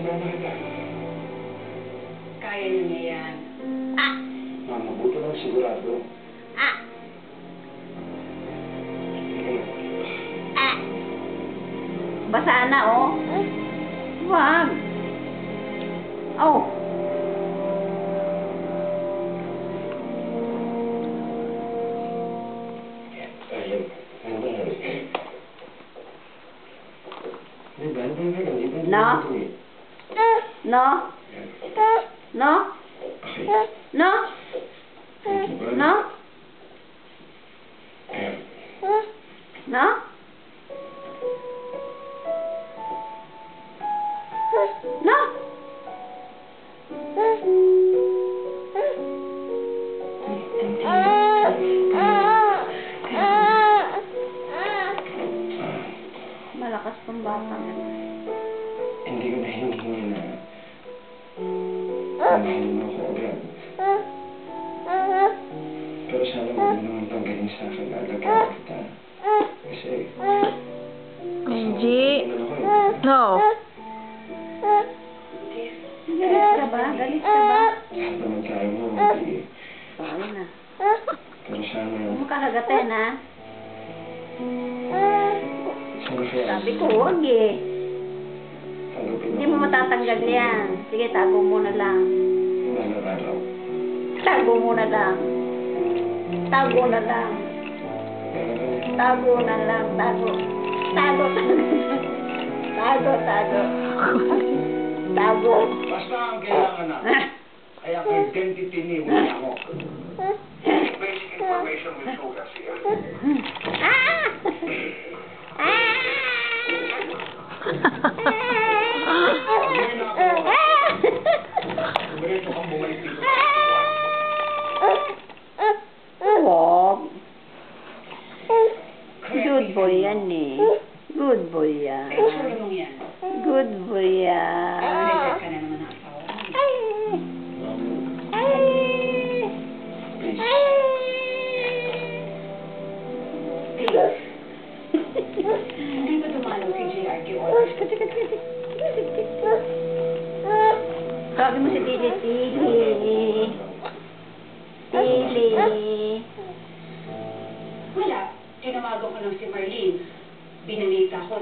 Sumama kita. Kaya niya yan. Mabuti lang sigurado. Basa na, oh. Wag. Oh. Ayun. Ano ba yun? Diba? No? No? No? No? No? No? No? Malakas pang bata. Hindi ko na hinihingi na mahal mo ako agad. Pero sana mo naman tanggalin sa akin na alagaan kita. Kasi Benji. No. Galit ka ba? Galit ka ba? lahat naman tayo mo, hindi. Ayun na. Pero sana, Huwag mo kakagatin, ha? sana kaya Sabi ko, huwag eh. tanggapin Hindi mo matatanggal yan. Sige, tago muna lang. Balang araw. Tago muna lang. Tago na lang. Tago na lang. Tago. Tago. Tago. Tago. Tago. Basta ang kailangan na, ay ang identity ni William mo. Basic information will show us here. Ah! Ah! Ngayon ako, diretso kang bumalik dito. Huwag. Good boy yan eh. Good boy yan. Sure mo yan. Good boy yan. Reset ka na naman ng asawa mo. Please. Hindi ba dumalo si JRK Orders? Sabi mo si Tili, Tili. Tili. Wala. Tinawagan ko lang si Marlene. Binalita ko.